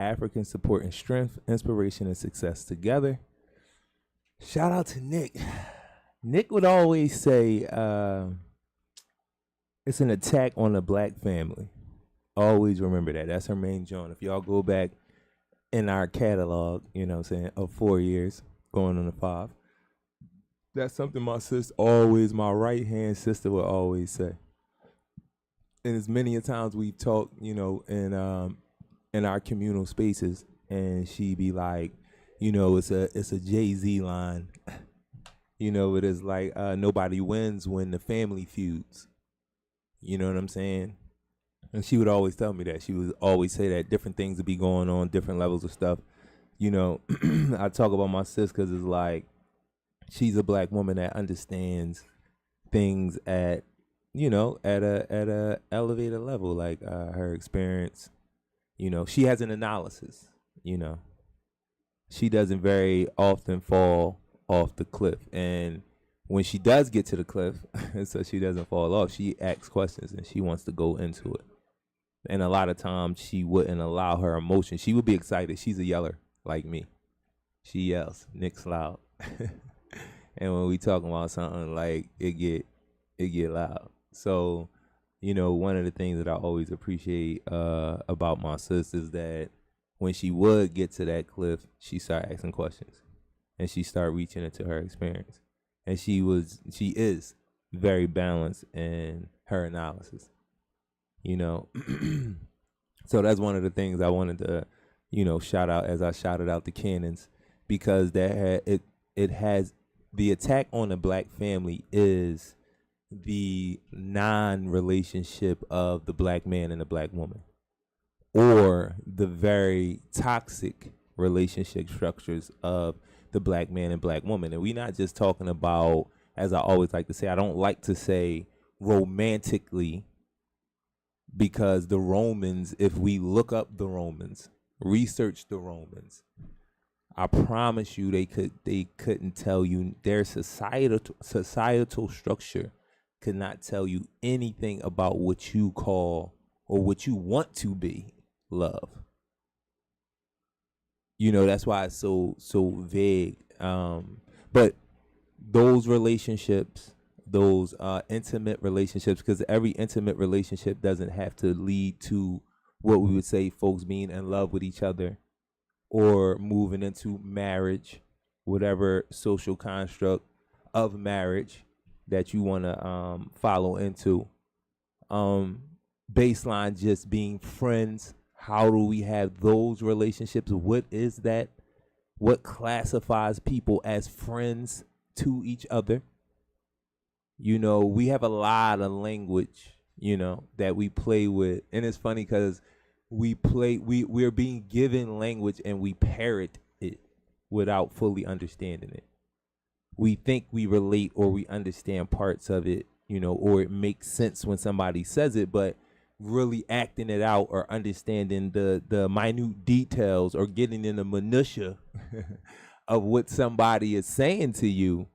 Africans supporting strength, inspiration, and success together. Shout out to Nick. Nick would always say it's an attack on the black family. Always remember that. That's her main joint. If y'all go back in our catalog, you know what I'm saying, of 4 years, going on to 5, that's something my sister always, my right hand sister would always say. And as many a times we've talked, you know, in our communal spaces, and she be like, you know, it's a Jay-Z line. You know, it is like nobody wins when the family feuds. You know what I'm saying? And she would always tell me that. She would always say that different things would be going on, different levels of stuff. You know, I talk about my sis because it's like she's a black woman that understands things at, you know, at a elevated level, like her experience. You know, she has an analysis. You know, she doesn't very often fall off the cliff, and when she does get to the cliff, so she doesn't fall off, she asks questions and she wants to go into it. And a lot of times she wouldn't allow her emotion. She would be excited. She's a yeller like me. She yells. Nick's loud. And when we talking about something, like it get loud. So, you know, one of the things that I always appreciate about my sis is that when she would get to that cliff, she started asking questions and she started reaching into her experience. And she is very balanced in her analysis. You know, so that's one of the things I wanted to, you know, shout out as I shouted out the Cannons, because it has the attack on the black family is the non-relationship of the black man and the black woman, or the very toxic relationship structures of the black man and black woman. And we're not just talking about, as I always like to say, I don't like to say romantically, because the Romans, if we look up the Romans, research the Romans, I promise you they couldn't tell you, their societal structure could not tell you anything about what you call or what you want to be love. You know, that's why it's so vague. But those relationships, those intimate relationships, because every intimate relationship doesn't have to lead to what we would say folks being in love with each other or moving into marriage, whatever social construct of marriage that you want to follow into. Baseline just being friends. How do we have those relationships? What is that? What classifies people as friends to each other? You know, we have a lot of language, you know, that we play with. And it's funny because we're being given language and we parrot it without fully understanding it. We think we relate or we understand parts of it, you know, or it makes sense when somebody says it, but really acting it out or understanding the minute details or getting in the minutia of what somebody is saying to you,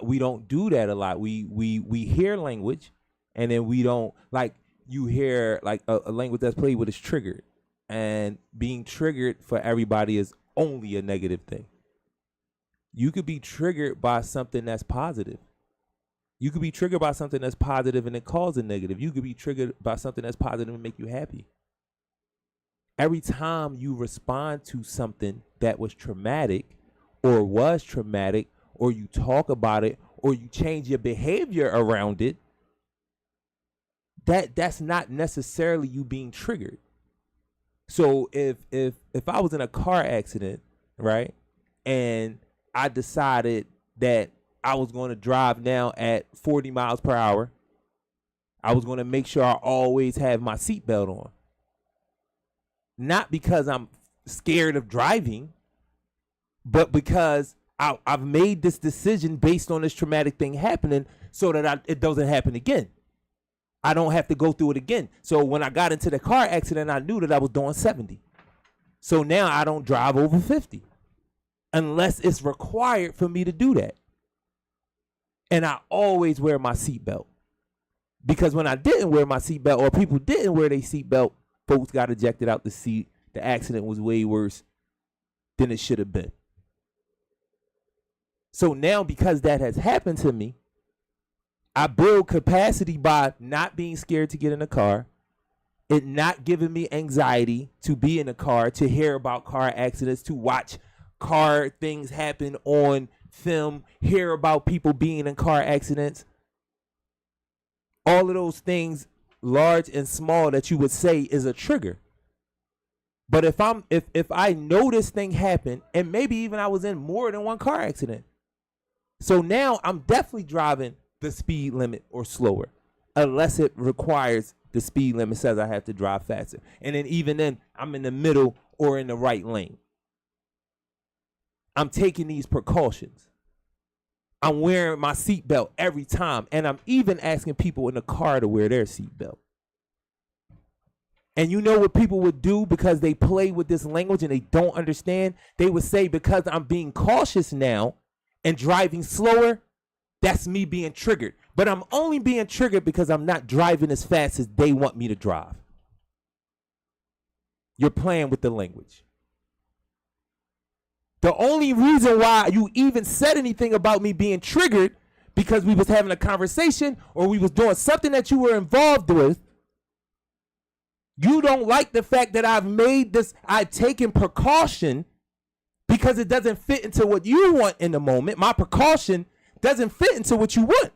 we don't do that a lot. We hear language, and then we don't, like, you hear like a language that's played with is triggered, and being triggered for everybody is only a negative thing. You could be triggered by something that's positive. You could be triggered by something that's positive and it cause a negative. You could be triggered by something that's positive and make you happy. Every time you respond to something that was traumatic or you talk about it or you change your behavior around it, that's not necessarily you being triggered. So if I was in a car accident, right, and I decided that I was going to drive now at 40 miles per hour, I was going to make sure I always have my seatbelt on. Not because I'm scared of driving, but because I've made this decision based on this traumatic thing happening so that it doesn't happen again. I don't have to go through it again. So when I got into the car accident, I knew that I was doing 70. So now I don't drive over 50 unless it's required for me to do that. And I always wear my seatbelt, because when I didn't wear my seatbelt or people didn't wear their seatbelt, folks got ejected out the seat the accident was way worse than it should have been. So now, because that has happened to me, I build capacity by not being scared to get in a car, it not giving me anxiety to be in a car, to hear about car accidents, to watch car things happen on film, hear about people being in car accidents. All of those things, large and small, that you would say is a trigger. But if I know this thing happened, and maybe even I was in more than one car accident, so now I'm definitely driving the speed limit or slower, unless it requires the speed limit says I have to drive faster. And then even then, I'm in the middle or in the right lane. I'm taking these precautions. I'm wearing my seatbelt every time, and I'm even asking people in the car to wear their seatbelt. And you know what people would do because they play with this language and they don't understand? They would say, because I'm being cautious now and driving slower, that's me being triggered. But I'm only being triggered because I'm not driving as fast as they want me to drive. You're playing with the language. The only reason why you even said anything about me being triggered because we was having a conversation or we was doing something that you were involved with. You don't like the fact that I've taken precaution because it doesn't fit into what you want in the moment. My precaution doesn't fit into what you want.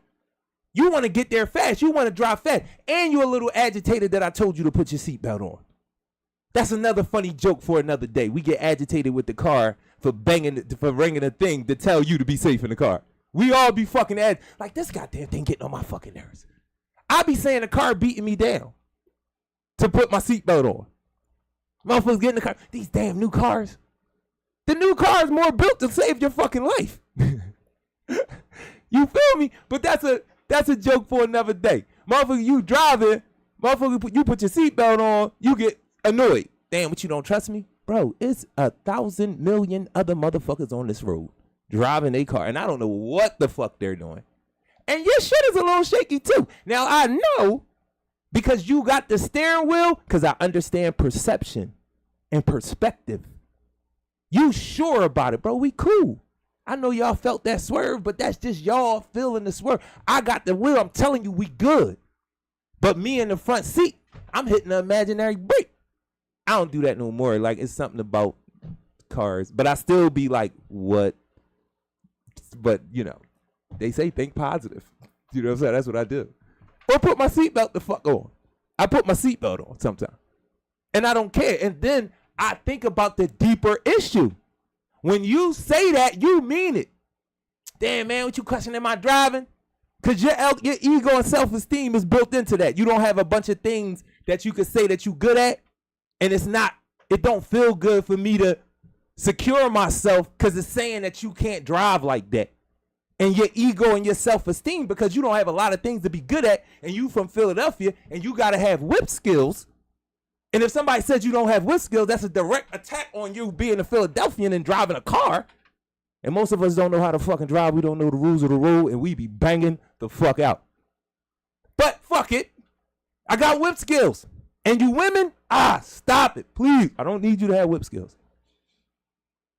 You want to get there fast. You want to drive fast. And you're a little agitated that I told you to put your seatbelt on. That's another funny joke for another day. We get agitated with the car for ringing a thing to tell you to be safe in the car. We all be fucking like this goddamn thing getting on my fucking nerves. I be saying the car beating me down to put my seatbelt on. Motherfuckers get in the car. These damn new cars. The new car is more built to save your fucking life. You feel me? But that's a joke for another day. Motherfucker, you driving, motherfucker, you put your seatbelt on, you get annoyed. Damn, what, you don't trust me? Bro, it's 1,000 million other motherfuckers on this road driving a car, and I don't know what the fuck they're doing. And your shit is a little shaky too. Now, I know because you got the steering wheel, because I understand perception and perspective. You sure about it, bro. We cool. I know y'all felt that swerve, but that's just y'all feeling the swerve. I got the wheel. I'm telling you, we good. But me in the front seat, I'm hitting the imaginary brake. I don't do that no more. Like, it's something about cars. But I still be like, what? But, you know, they say think positive. You know what I'm saying? That's what I do. Or put my seatbelt the fuck on. I put my seatbelt on sometimes. And I don't care. And then I think about the deeper issue. When you say that, you mean it. Damn, man, what you questioning my driving? Because your ego and self-esteem is built into that. You don't have a bunch of things that you could say that you good at. And it don't feel good for me to secure myself because it's saying that you can't drive like that. And your ego and your self-esteem, because you don't have a lot of things to be good at, and you from Philadelphia, and you got to have whip skills. And if somebody says you don't have whip skills, that's a direct attack on you being a Philadelphian and driving a car. And most of us don't know how to fucking drive. We don't know the rules of the road, and we be banging the fuck out. But fuck it. I got whip skills. And you women, stop it, please. I don't need you to have whip skills.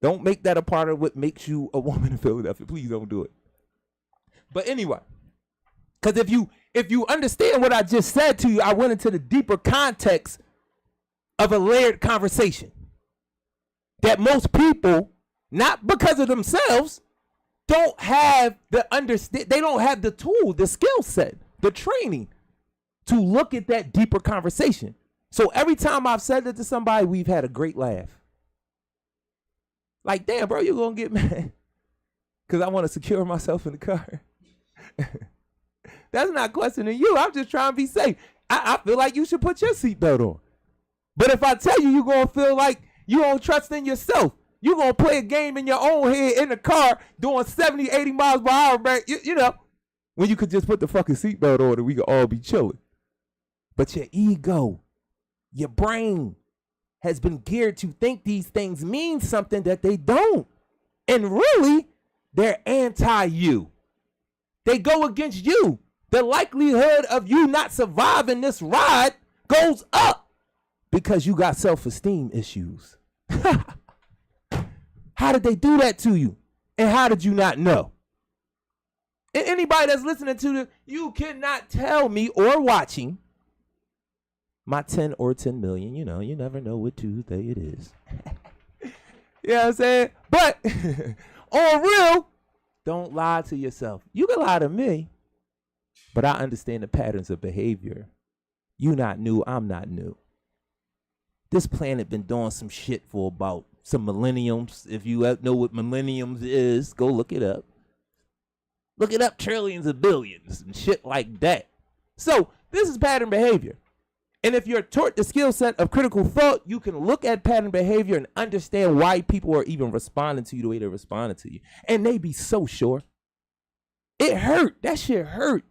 Don't make that a part of what makes you a woman in Philadelphia. Please don't do it. But anyway, because if you understand what I just said to you, I went into the deeper context of a layered conversation that most people, not because of themselves, don't have they don't have the tool, the skill set, the training to look at that deeper conversation. So every time I've said it to somebody, we've had a great laugh. Like, damn, bro, you're going to get mad because I want to secure myself in the car. That's not questioning you. I'm just trying to be safe. I feel like you should put your seatbelt on. But if I tell you, you're going to feel like you don't trust in yourself. You're going to play a game in your own head in the car doing 70, 80 miles per hour, man. You know, when you could just put the fucking seatbelt on and we could all be chilling. But your ego, your brain has been geared to think these things mean something that they don't. And really, they're anti-you. They go against you. The likelihood of you not surviving this ride goes up because you got self-esteem issues. How did they do that to you? And how did you not know? And anybody that's listening to this, you cannot tell me or watching my 10 or 10 million, you never know what Tuesday it is. You know what I'm saying? But on real, don't lie to yourself. You can lie to me, but I understand the patterns of behavior. You not new, I'm not new. This planet been doing some shit for about some millenniums. If you know what millenniums is, go look it up. Look it up, trillions of billions and shit like that. So this is pattern behavior. And if you're taught the skill set of critical thought, you can look at pattern behavior and understand why people are even responding to you the way they're responding to you. And they be so sure. It hurt. That shit hurt.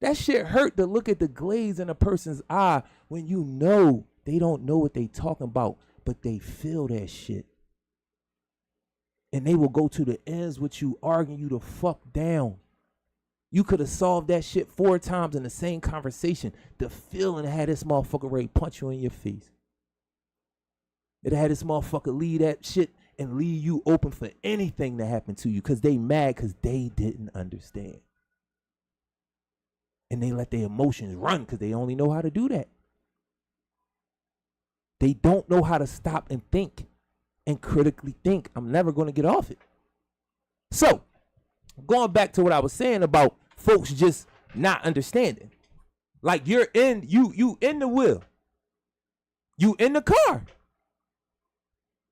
That shit hurt to look at the glaze in a person's eye when you know they don't know what they talking about, but they feel that shit. And they will go to the ends with you, arguing you the fuck down. You could have solved that shit 4 times in the same conversation. The feeling had this motherfucker ready to punch you in your face. It had this motherfucker leave that shit and leave you open for anything that happened to you because they mad because they didn't understand. And they let their emotions run because they only know how to do that. They don't know how to stop and think and critically think. I'm never going to get off it. So, going back to what I was saying about folks just not understanding. Like you in the wheel. You in the car.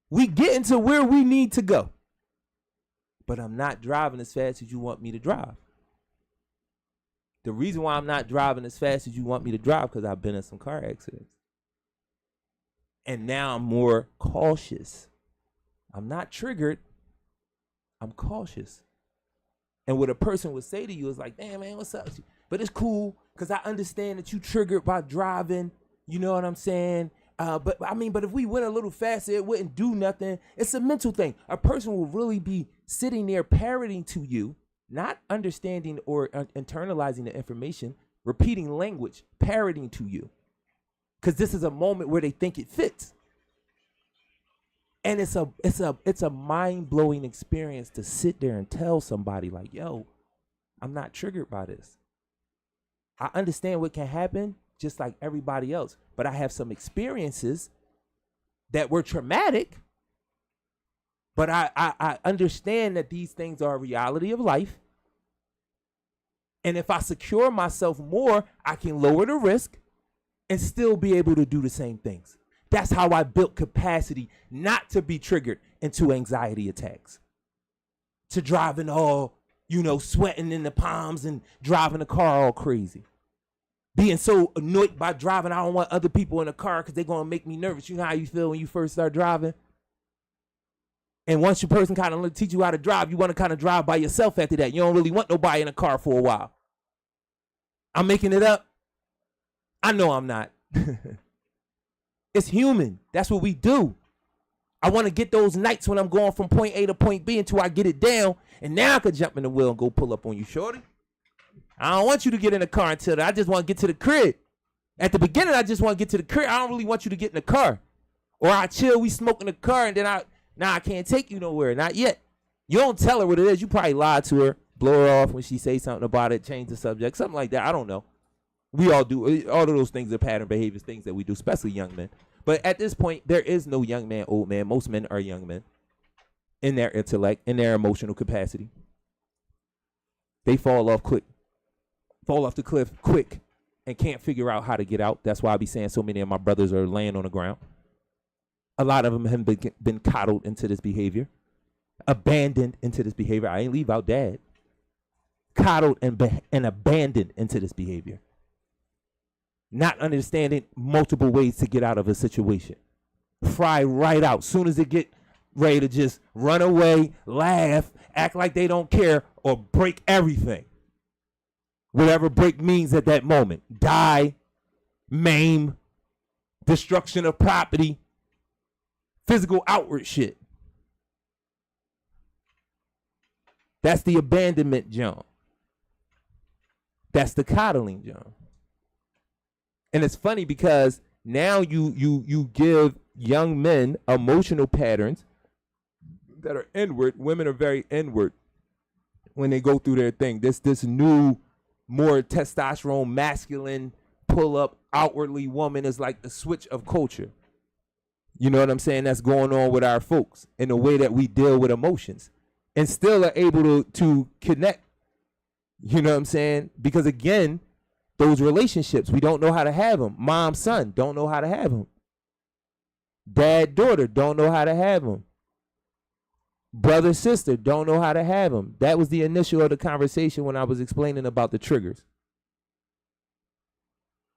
We getting to where we need to go. But I'm not driving as fast as you want me to drive. The reason why I'm not driving as fast as you want me to drive because I've been in some car accidents. And now I'm more cautious. I'm not triggered. I'm cautious. And what a person would say to you is like, damn, man, what's up? But it's cool because I understand that you triggered by driving. You know what I'm saying? But if we went a little faster, it wouldn't do nothing. It's a mental thing. A person will really be sitting there parroting to you, not understanding or internalizing the information, repeating language, parroting to you. Because this is a moment where they think it fits. And it's a mind-blowing experience to sit there and tell somebody like, yo, I'm not triggered by this. I understand what can happen just like everybody else, but I have some experiences that were traumatic, but I understand that these things are a reality of life. And if I secure myself more, I can lower the risk and still be able to do the same things. That's how I built capacity not to be triggered into anxiety attacks. To driving all, sweating in the palms and driving the car all crazy. Being so annoyed by driving, I don't want other people in the car because they're going to make me nervous. You know how you feel when you first start driving? And once your person kind of teach you how to drive, you want to kind of drive by yourself after that. You don't really want nobody in the car for a while. I'm making it up. I know I'm not. It's human. That's what we do. I want to get those nights when I'm going from point A to point B until I get it down. And now I could jump in the wheel and go pull up on you, shorty. I don't want you to get in the car until I just want to get to the crib. At the beginning, I just want to get to the crib. I don't really want you to get in the car. Or I chill, we smoke in the car, and then I can't take you nowhere. Not yet. You don't tell her what it is. You probably lie to her, blow her off when she say something about it, change the subject, something like that. I don't know. We all do. All of those things are pattern behaviors, things that we do, especially young men. But at this point, there is no young man, old man. Most men are young men in their intellect, in their emotional capacity. They fall off the cliff quick and can't figure out how to get out. That's why I be saying so many of my brothers are laying on the ground. A lot of them have been coddled into this behavior, abandoned into this behavior. I ain't leave out dad. Coddled and abandoned into this behavior. Not understanding multiple ways to get out of a situation. Fry right out. Soon as they get ready to just run away, laugh, act like they don't care, or break everything. Whatever break means at that moment. Die, maim, destruction of property, physical outward shit. That's the abandonment, John. That's the coddling, John. And it's funny because Now you give young men emotional patterns that are inward. Women are very inward when they go through their thing. This new, more testosterone, masculine, pull up outwardly woman is like the switch of culture. You know what I'm saying? That's going on with our folks in the way that we deal with emotions, and still are able to connect. You know what I'm saying? Because again, those relationships, we don't know how to have them. Mom, son, don't know how to have them. Dad, daughter, don't know how to have them. Brother, sister, don't know how to have them. That was the initial of the conversation when I was explaining about the triggers.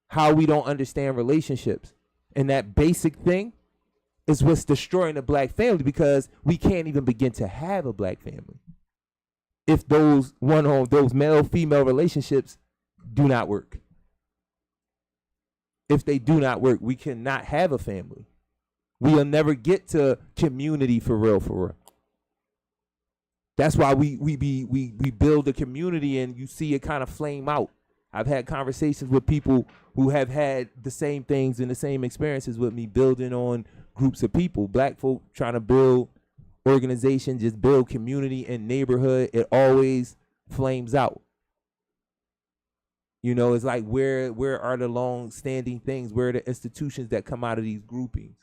How we don't understand relationships. And that basic thing is what's destroying the black family, because we can't even begin to have a black family if those male-female relationships do not work. If they do not work, we cannot have a family. We'll never get to community for real, for real. That's why we build a community and you see it kind of flame out. I've had conversations with people who have had the same things and the same experiences with me, building on groups of people. Black folk trying to build organizations, just build community and neighborhood. It always flames out. You know, it's like where are the long-standing things? Where are the institutions that come out of these groupings?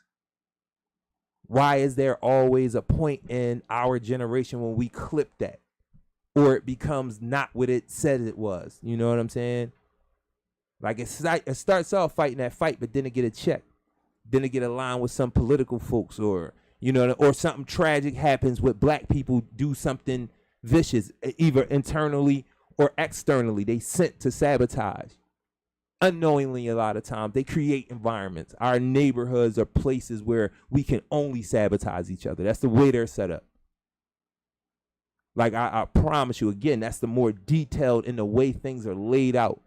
Why is there always a point in our generation when we clip that, or it becomes not what it said it was? You know what I'm saying? Like it starts off fighting that fight, but then it get a check, then it get aligned with some political folks, or you know, or something tragic happens with black people, do something vicious, either internally or externally. They sent to sabotage. Unknowingly, a lot of times, they create environments. Our neighborhoods are places where we can only sabotage each other. That's the way they're set up. Like I promise you, again, that's the more detailed in the way things are laid out.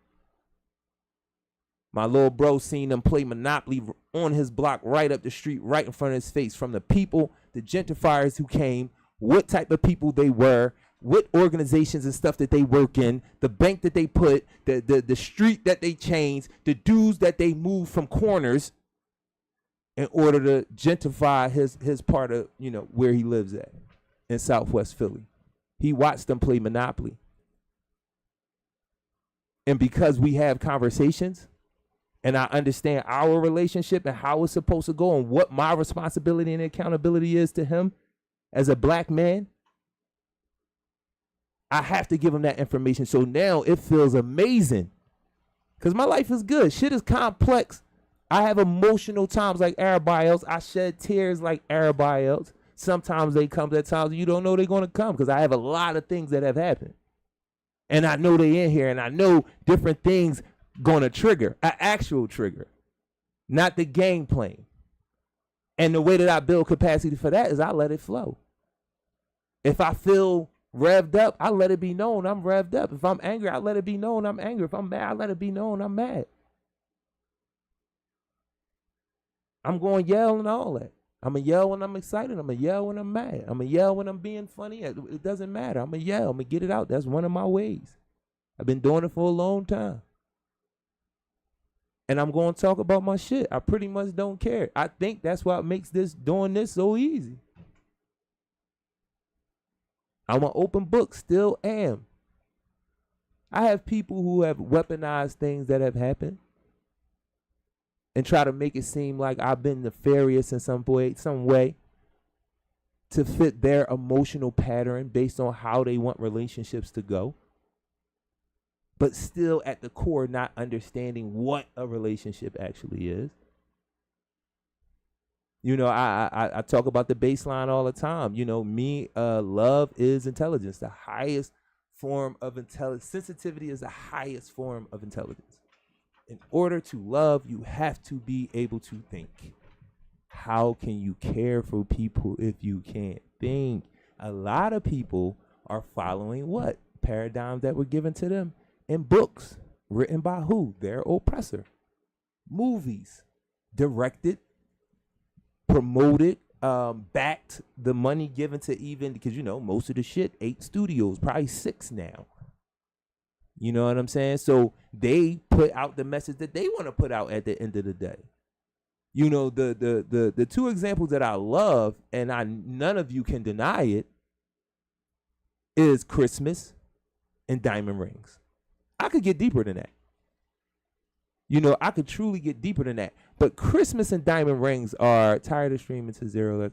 My little bro seen them play Monopoly on his block, right up the street, right in front of his face. From the people, the gentrifiers who came, what type of people they were, what organizations and stuff that they work in, the bank that they put, the street that they changed, the dudes that they moved from corners in order to gentrify his part of, you know, where he lives at in Southwest Philly. He watched them play Monopoly. And because we have conversations and I understand our relationship and how it's supposed to go and what my responsibility and accountability is to him as a black man, I have to give him that information. So now it feels amazing because my life is good. Shit is complex. I have emotional times like everybody else. I shed tears like everybody else. Sometimes they come at times you don't know they're going to come because I have a lot of things that have happened. And I know they in here and I know different things going to trigger, an actual trigger, not the game playing. And the way that I build capacity for that is I let it flow. If I feel revved up, I let it be known I'm revved up. If I'm angry, I let it be known I'm angry. If I'm mad, I let it be known I'm mad. I'm going to yell and all that. I'm going to yell when I'm excited. I'm going to yell when I'm mad. I'm going to yell when I'm being funny. It doesn't matter. I'm going to yell. I'm going to get it out. That's one of my ways. I've been doing it for a long time. And I'm going to talk about my shit. I pretty much don't care. I think that's what makes doing this so easy. I'm an open book, still am. I have people who have weaponized things that have happened and try to make it seem like I've been nefarious in some way to fit their emotional pattern based on how they want relationships to go. But still at the core not understanding what a relationship actually is. You know, I talk about the baseline all the time. You know, love is intelligence. The highest form of intelligence. Sensitivity is the highest form of intelligence. In order to love, you have to be able to think. How can you care for people if you can't think? A lot of people are following what? Paradigms that were given to them in books. Written by who? Their oppressor. Movies. Directed. Promoted, backed, the money given to even, because, you know, most of the shit, 8 studios, probably 6 now. You know what I'm saying? So they put out the message that they want to put out at the end of the day. You know, the two examples that I love, and none of you can deny it, is Christmas and diamond rings. I could get deeper than that. You know, I could truly get deeper than that. But Christmas and diamond rings are tired of streaming to zero.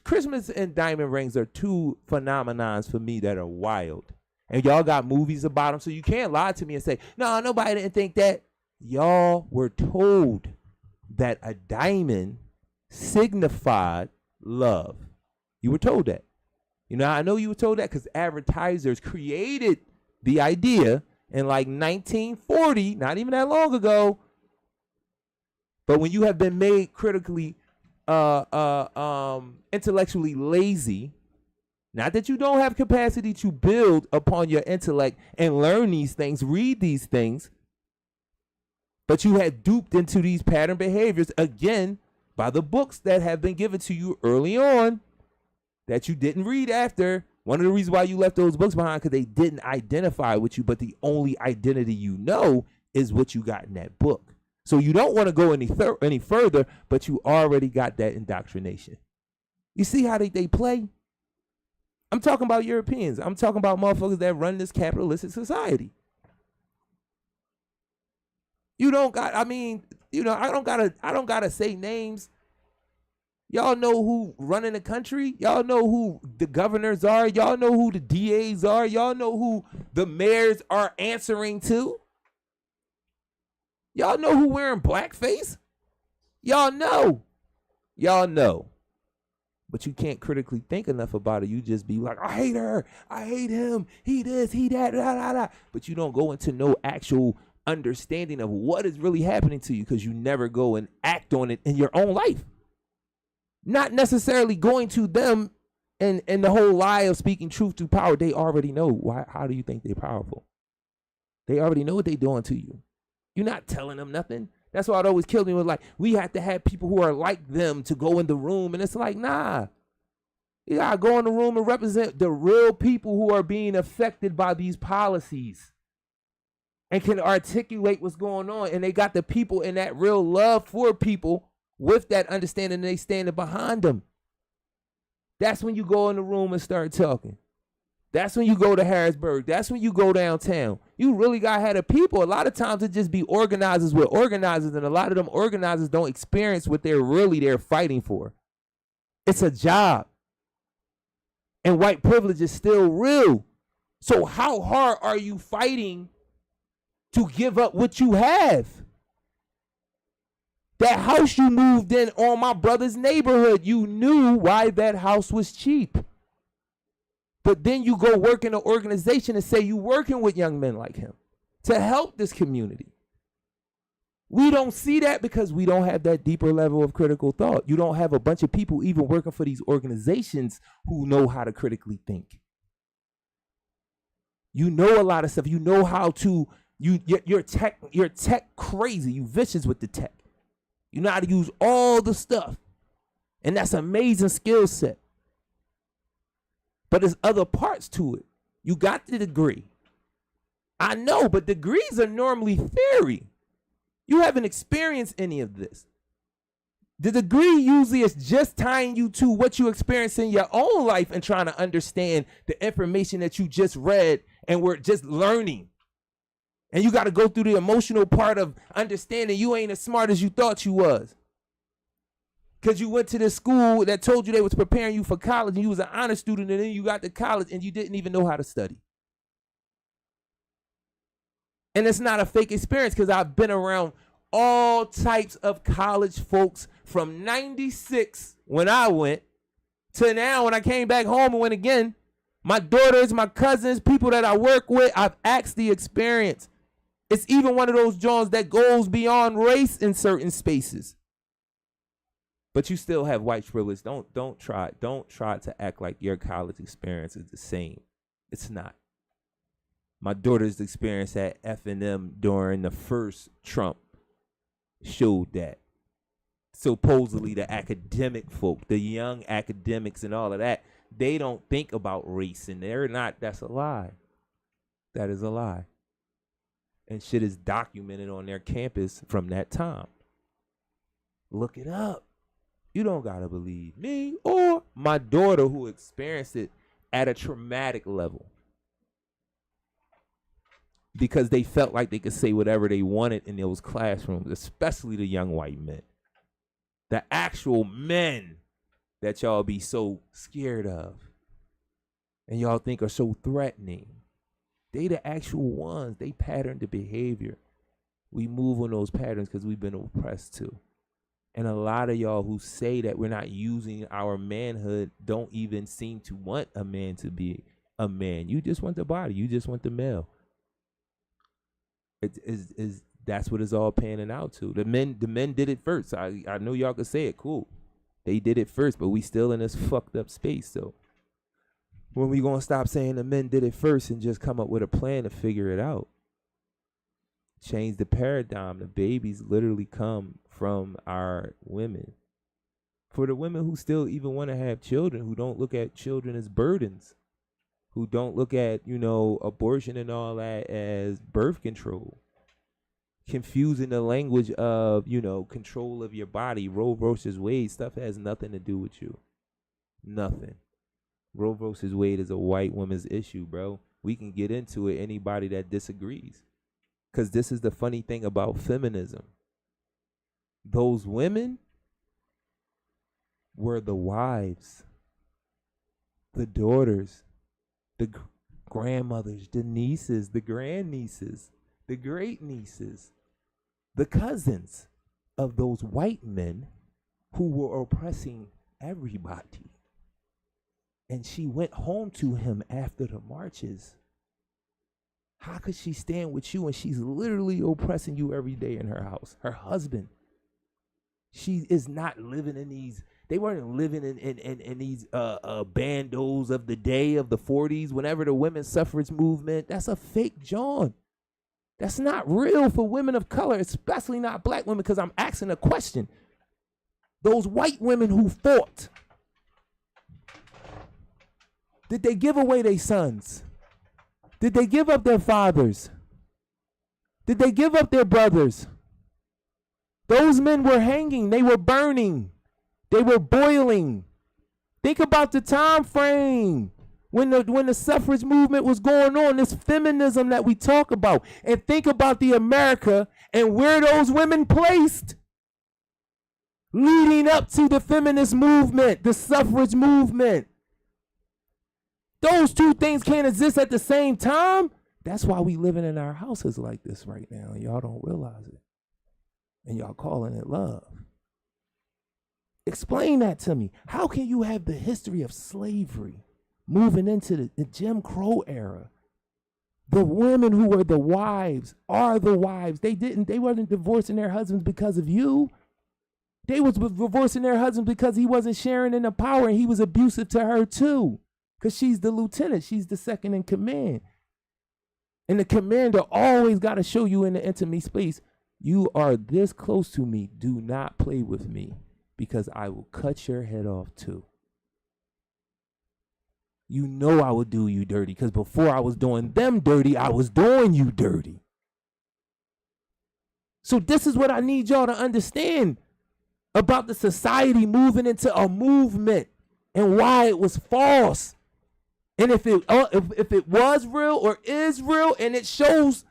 Christmas and diamond rings are two phenomenons for me that are wild. And y'all got movies about them, so you can't lie to me and say, no, nobody didn't think that. Y'all were told that a diamond signified love. You were told that. You know, I know you were told that because advertisers created the idea in like 1940, not even that long ago. But when you have been made critically, intellectually lazy, not that you don't have capacity to build upon your intellect and learn these things, read these things, but you had duped into these pattern behaviors, again, by the books that have been given to you early on that you didn't read after. One of the reasons why you left those books behind, because they didn't identify with you, but the only identity you know is what you got in that book. So you don't want to go any further, but you already got that indoctrination. You see how they play? I'm talking about Europeans. I'm talking about motherfuckers that run this capitalistic society. You don't got, I mean, you know, I don't gotta say names. Y'all know who running the country. Y'all know who the governors are. Y'all know who the DAs are. Y'all know who the mayors are answering to. Y'all know who wearing blackface. Y'all know. Y'all know. But you can't critically think enough about it. You just be like, I hate her. I hate him. He this, he that, da, da, da. But you don't go into no actual understanding of what is really happening to you because you never go and act on it in your own life. Not necessarily going to them and the whole lie of speaking truth to power. They already know. Why? How do you think they're powerful? They already know what they're doing to you. You're not telling them nothing. That's why it always killed me with like, we have to have people who are like them to go in the room. And it's like, nah. You gotta go in the room and represent the real people who are being affected by these policies and can articulate what's going on. And they got the people in that real love for people with that understanding, they standing behind them. That's when you go in the room and start talking. That's when you go to Harrisburg. That's when you go downtown. You really got to have the people. A lot of times it just be organizers with organizers, and a lot of them organizers don't experience what they're fighting for. It's a job. And white privilege is still real. So how hard are you fighting to give up what you have? That house you moved in on my brother's neighborhood, you knew why that house was cheap. But then you go work in an organization and say you working with young men like him to help this community. We don't see that because we don't have that deeper level of critical thought. You don't have a bunch of people even working for these organizations who know how to critically think. You know a lot of stuff. You know how to, you're tech crazy. You vicious with the tech. You know how to use all the stuff. And that's an amazing skill set. But there's other parts to it. You got the degree. I know, but degrees are normally theory. You haven't experienced any of this. The degree usually is just tying you to what you experience in your own life and trying to understand the information that you just read and we're just learning. And you got to go through the emotional part of understanding you ain't as smart as you thought you was. Because you went to this school that told you they was preparing you for college and you was an honor student, and then you got to college and you didn't even know how to study. And it's not a fake experience because I've been around all types of college folks from 96 when I went to now when I came back home and went again. My daughters, my cousins, people that I work with, I've asked the experience. It's even one of those joints that goes beyond race in certain spaces. But you still have white privilege. Don't try to act like your college experience is the same. It's not. My daughter's experience at F&M during the first Trump showed that. Supposedly the academic folk, the young academics and all of that, they don't think about race, and they're not. That's a lie. That is a lie. And shit is documented on their campus from that time. Look it up. You don't gotta believe me or my daughter who experienced it at a traumatic level because they felt like they could say whatever they wanted in those classrooms, especially the young white men. The actual men that y'all be so scared of and y'all think are so threatening. They the actual ones. They pattern the behavior. We move on those patterns because we've been oppressed too. And a lot of y'all who say that we're not using our manhood don't even seem to want a man to be a man. You just want the body. You just want the male. That's what it's all panning out to. The men did it first. I know y'all could say it. Cool. They did it first, but we still in this fucked up space. So when we gonna stop saying the men did it first and just come up with a plan to figure it out? Change the paradigm. The babies literally come from our women. For the women who still even want to have children, who don't look at children as burdens, who don't look at, abortion and all that as birth control, confusing the language of, control of your body, Roe versus Wade, stuff has nothing to do with you. Nothing. Roe versus Wade is a white woman's issue, bro. We can get into it, anybody that disagrees. Because this is the funny thing about feminism. Those women were the wives, the daughters, the grandmothers, the nieces, the grandnieces, the great nieces, the cousins of those white men who were oppressing everybody. And she went home to him after the marches. How could she stand with you when she's literally oppressing you every day in her house? Her husband. She is not living in these. They weren't living in these bandos of the day of the 40s. Whenever the women's suffrage movement, that's a fake John. That's not real for women of color, especially not black women. Because I'm asking a question. Those white women who fought, did they give away their sons? Did they give up their fathers? Did they give up their brothers? Those men were hanging. They were burning. They were boiling. Think about the time frame when the suffrage movement was going on, this feminism that we talk about. And think about the America and where those women placed leading up to the feminist movement, the suffrage movement. Those two things can't exist at the same time. That's why we living in our houses like this right now, and y'all don't realize it. And y'all calling it love. Explain that to me. How can you have the history of slavery moving into the Jim Crow era? The women who were the wives are the wives. They wasn't divorcing their husbands because of you. They was divorcing their husbands because he wasn't sharing in the power and he was abusive to her too. Because she's the lieutenant. She's the second in command. And the commander always got to show you in the intimate space, you are this close to me. Do not play with me because I will cut your head off too. You know I will do you dirty because before I was doing them dirty, I was doing you dirty. So this is what I need y'all to understand about the society moving into a movement and why it was false. And if it was real or is real, and it shows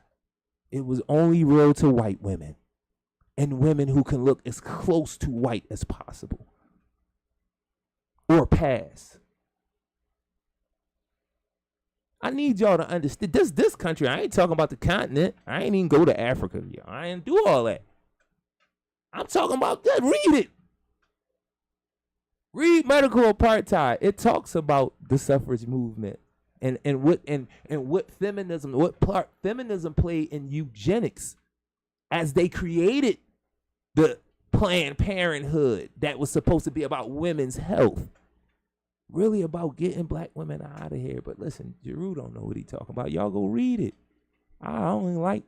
it was only real to white women and women who can look as close to white as possible or pass. I need y'all to understand this country. I ain't talking about the continent. I ain't even go to Africa. I ain't do all that. I'm talking about that. Read it. Read Medical Apartheid. It talks about the suffrage movement and what feminism, what part feminism played in eugenics as they created the Planned Parenthood that was supposed to be about women's health. Really about getting black women out of here. But listen, Jarue don't know what he talking about. Y'all go read it. I don't like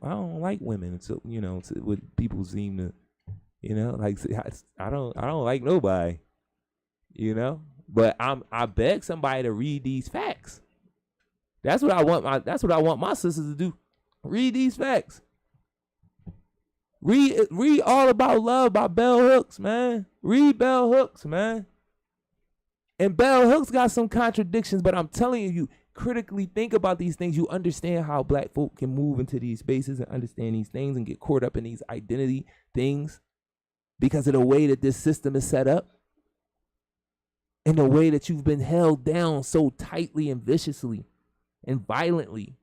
women. So what people seem to, like I don't like nobody. But I beg somebody to read these facts. That's what I want my sisters to do. Read these facts. Read All About Love by Bell Hooks, man. Read Bell Hooks, man. And Bell Hooks got some contradictions, but I'm telling you, critically think about these things. You understand how black folk can move into these spaces and understand these things and get caught up in these identity things because of the way that this system is set up and the way that you've been held down so tightly and viciously and violently.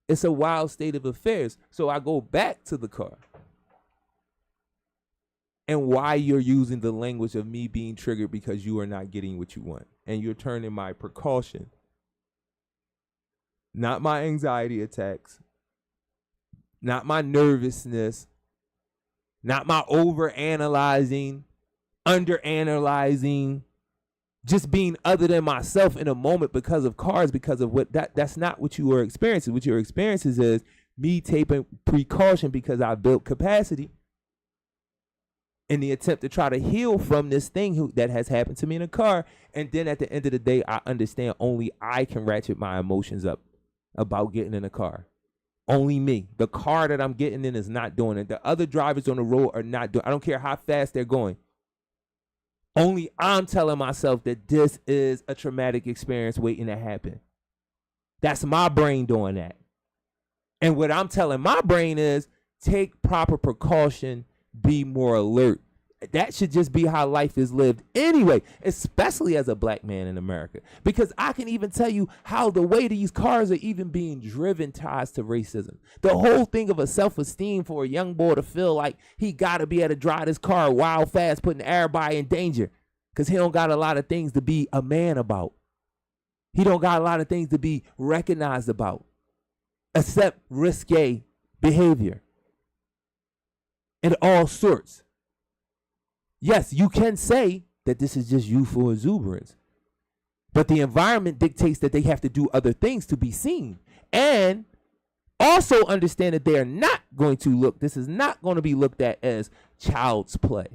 It's a wild state of affairs. So I go back to the car and why you're using the language of me being triggered because you are not getting what you want. And you're turning my precaution, not my anxiety attacks, not my nervousness, not my over-analyzing, under-analyzing, just being other than myself in a moment because of cars, because of what that's not what you are experiencing. What your experiences is me taking precaution because I built capacity in the attempt to try to heal from this thing that has happened to me in a car. And then at the end of the day, I understand only I can ratchet my emotions up about getting in a car. Only me. The car that I'm getting in is not doing it. The other drivers on the road are not doing it. I don't care how fast they're going. Only I'm telling myself that this is a traumatic experience waiting to happen. That's my brain doing that. And what I'm telling my brain is take proper precaution, be more alert. That should just be how life is lived anyway, especially as a black man in America. Because I can even tell you how the way these cars are even being driven ties to racism. The whole thing of a self-esteem for a young boy to feel like he got to be able to drive his car wild fast, putting everybody in danger because he don't got a lot of things to be a man about. He don't got a lot of things to be recognized about except risque behavior and all sorts. Yes, you can say that this is just youthful exuberance, but the environment dictates that they have to do other things to be seen. And also understand that they are not going to look, this is not going to be looked at as child's play.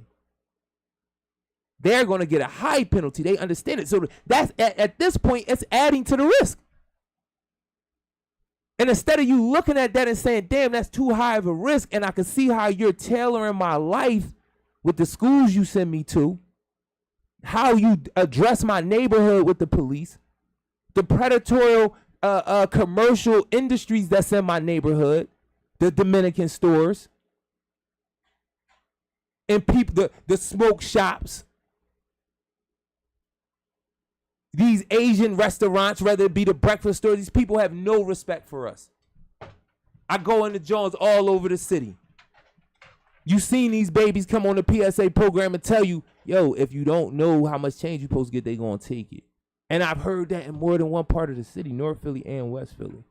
They're going to get a high penalty. They understand it. So that's at this point, it's adding to the risk. And instead of you looking at that and saying, damn, that's too high of a risk, and I can see how you're tailoring my life with the schools you send me to, how you address my neighborhood with the police, the predatory commercial industries that's in my neighborhood, the Dominican stores, and people, the smoke shops, these Asian restaurants, whether it be the breakfast store, these people have no respect for us. I go into Jones all over the city. You seen these babies come on the PSA program and tell you, yo, if you don't know how much change you're supposed to get, they gonna take it. And I've heard that in more than one part of the city, North Philly and West Philly.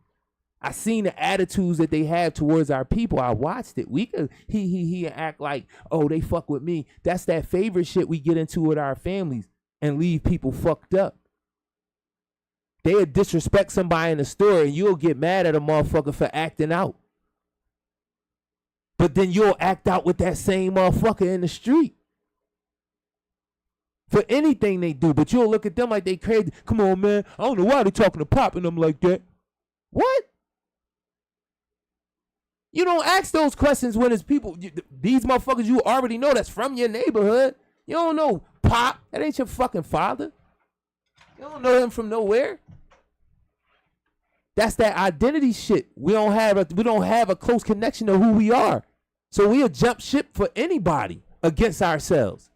I seen the attitudes that they have towards our people. I watched it. We could he act like, oh, they fuck with me. That's that favorite shit we get into with our families and leave people fucked up. They'll disrespect somebody in the store and you'll get mad at a motherfucker for acting out. But then you'll act out with that same motherfucker in the street for anything they do. But you'll look at them like they crazy. Come on, man. I don't know why they talking to Pop and them like that. What? You don't ask those questions when it's people. These motherfuckers you already know that's from your neighborhood. You don't know Pop. That ain't your fucking father. You don't know him from nowhere. That's that identity shit. We don't have a close connection to who we are. So we'll jump ship for anybody against ourselves.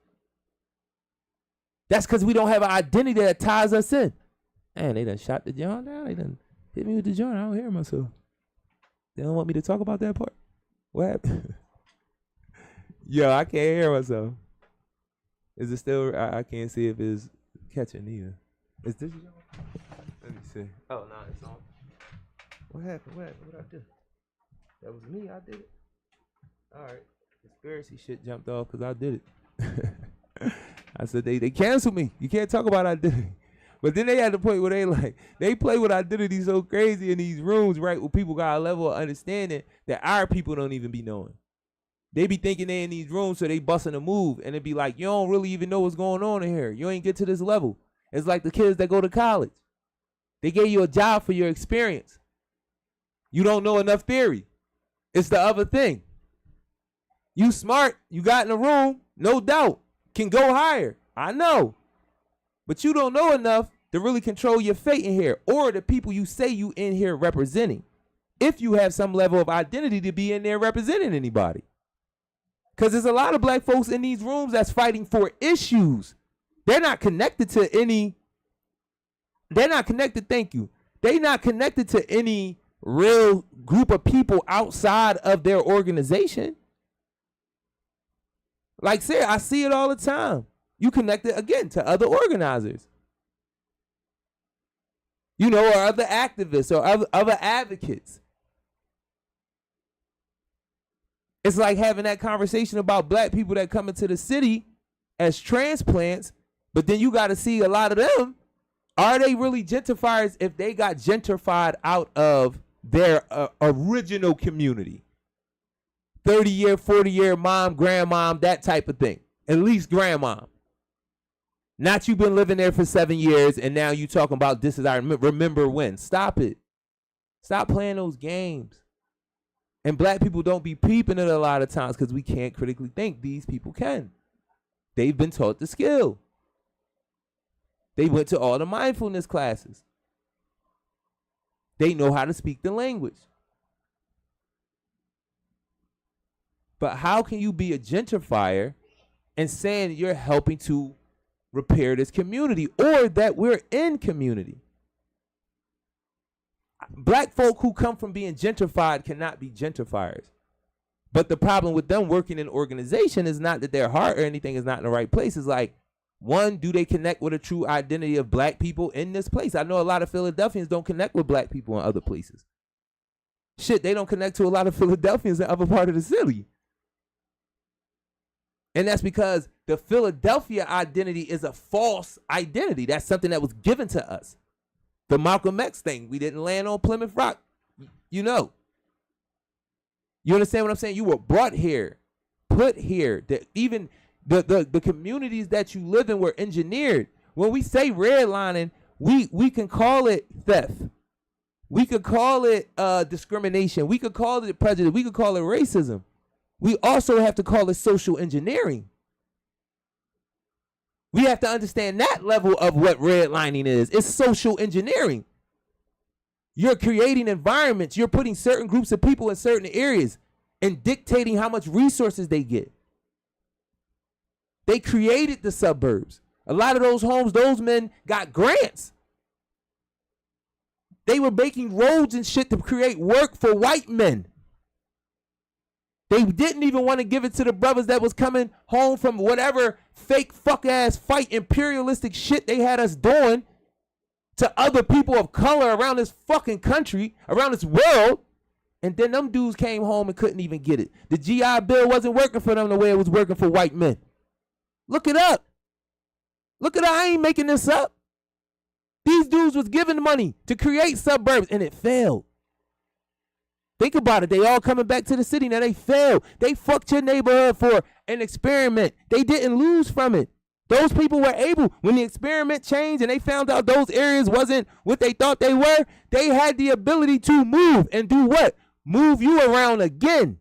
That's because we don't have an identity that ties us in. Man, they done shot the joint down. They done hit me with the joint. I don't hear myself. They don't want me to talk about that part. What happened? Yo, I can't hear myself. Is it still? I can't see if it's catching either. Is this your? Let me see. Oh, no, it's on. What happened? What I do? That was me. I did it. All right. Conspiracy shit jumped off because I did it. I said they canceled me. You can't talk about identity. But then they had the point where they play with identity so crazy in these rooms, right? Where people got a level of understanding that our people don't even be knowing. They be thinking they in these rooms, so they busting a move, and it be like, you don't really even know what's going on in here. You ain't get to this level. It's like the kids that go to college. They gave you a job for your experience. You don't know enough theory. It's the other thing. You smart, you got in the room, no doubt, can go higher. I know. But you don't know enough to really control your fate in here, or the people you say you in here representing, if you have some level of identity to be in there representing anybody. Because there's a lot of black folks in these rooms that's fighting for issues. They're not connected to any, they're not connected, thank you. They're not connected to any real group of people outside of their organization. Like Sarah, I see it all the time. You connected, again, to other organizers. You know, or other activists or other advocates. It's like having that conversation about black people that come into the city as transplants, but then you got to see a lot of them. Are they really gentrifiers if they got gentrified out of their original community? 30-year, 40-year mom, grandmom, that type of thing. At least grandmom. Not you been living there for 7 years and now you talking about this is our remember when. Stop it. Stop playing those games. And black people don't be peeping it a lot of times because we can't critically think. These people can. They've been taught the skill. They went to all the mindfulness classes. They know how to speak the language. But how can you be a gentrifier and saying you're helping to repair this community or that we're in community? Black folk who come from being gentrified cannot be gentrifiers. But the problem with them working in organization is not that their heart or anything is not in the right place. It's like, one, do they connect with a true identity of black people in this place? I know a lot of Philadelphians don't connect with black people in other places. Shit, they don't connect to a lot of Philadelphians in other part of the city. And that's because the Philadelphia identity is a false identity. That's something that was given to us. The Malcolm X thing, we didn't land on Plymouth Rock. You know. You understand what I'm saying? You were brought here, put here. Even the communities that you live in were engineered. When we say redlining, we can call it theft. We could call it discrimination. We could call it prejudice. We could call it racism. We also have to call it social engineering. We have to understand that level of what redlining is. It's social engineering. You're creating environments. You're putting certain groups of people in certain areas and dictating how much resources they get. They created the suburbs. A lot of those homes, those men got grants. They were making roads and shit to create work for white men. They didn't even want to give it to the brothers that was coming home from whatever fake fuck ass fight imperialistic shit they had us doing to other people of color around this fucking country, around this world. And then them dudes came home and couldn't even get it. The GI Bill wasn't working for them the way it was working for white men. Look it up. Look it up. I ain't making this up. These dudes was given money to create suburbs and it failed. Think about it. They all coming back to the city. Now they failed. They fucked your neighborhood for an experiment. They didn't lose from it. Those people were able, when the experiment changed and they found out those areas wasn't what they thought they were, they had the ability to move and do what? Move you around again.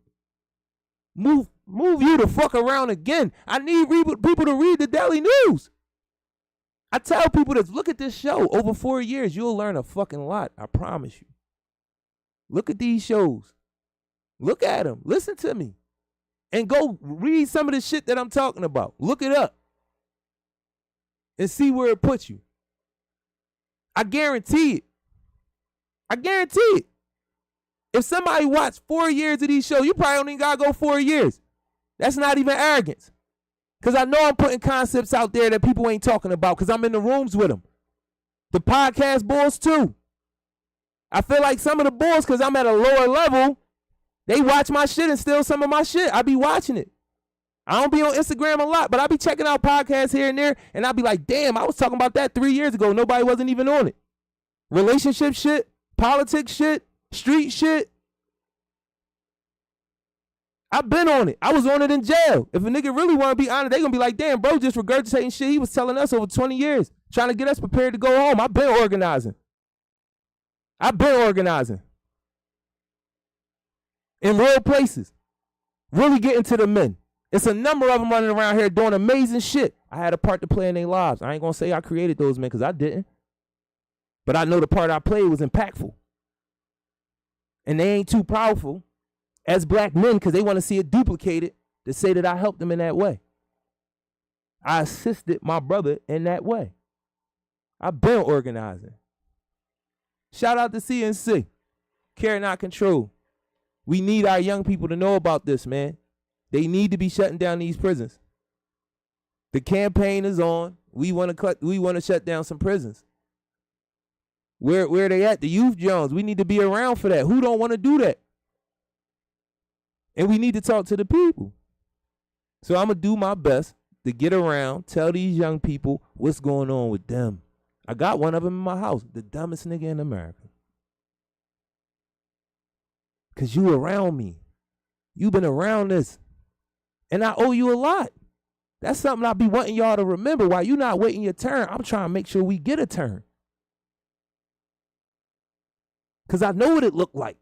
Move you the fuck around again. I need people to read the Daily News. I tell people to look at this show. Over 4 years, you'll learn a fucking lot. I promise you. Look at these shows. Look at them. Listen to me. And go read some of the shit that I'm talking about. Look it up. And see where it puts you. I guarantee it. I guarantee it. If somebody watched 4 years of these shows, you probably don't even gotta go 4 years. That's not even arrogance. Because I know I'm putting concepts out there that people ain't talking about because I'm in the rooms with them. The podcast boys too. I feel like some of the boys, because I'm at a lower level, they watch my shit and steal some of my shit. I be watching it. I don't be on Instagram a lot, but I be checking out podcasts here and there, and I be like, damn, I was talking about that 3 years ago. Nobody wasn't even on it. Relationship shit, politics shit, street shit. I've been on it. I was on it in jail. If a nigga really want to be honest, they going to be like, damn, bro, just regurgitating shit he was telling us over 20 years, trying to get us prepared to go home. I've been organizing. in real places, really getting to the men. It's a number of them running around here doing amazing shit. I had a part to play in their lives. I ain't gonna say I created those men because I didn't. But I know the part I played was impactful. And they ain't too powerful as black men because they want to see it duplicated to say that I helped them in that way. I assisted my brother in that way. I've been organizing. Shout out to CNC. Care Not Control. We need our young people to know about this, man. They need to be shutting down these prisons. The campaign is on. We want to shut down some prisons. Where are they at? The youth Jones. We need to be around for that. Who don't want to do that? And we need to talk to the people. So I'm going to do my best to get around, tell these young people what's going on with them. I got one of them in my house, the dumbest nigga in America. Because you around me. You been around this. And I owe you a lot. That's something I be wanting y'all to remember. While you not waiting your turn, I'm trying to make sure we get a turn. Because I know what it looked like.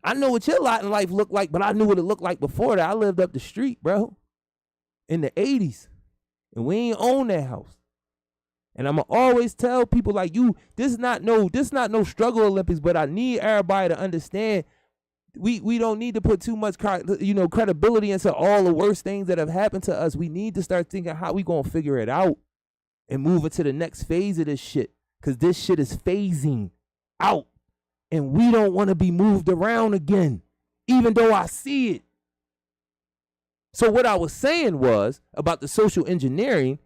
I know what your lot in life looked like, but I knew what it looked like before that. I lived up the street, bro, in the 80s. And we ain't own that house. And I'm going to always tell people like you, this not no struggle Olympics, but I need everybody to understand we don't need to put too much credibility into all the worst things that have happened to us. We need to start thinking how we going to figure it out and move into the next phase of this shit, because this shit is phasing out. And we don't want to be moved around again, even though I see it. So what I was saying was about the social engineering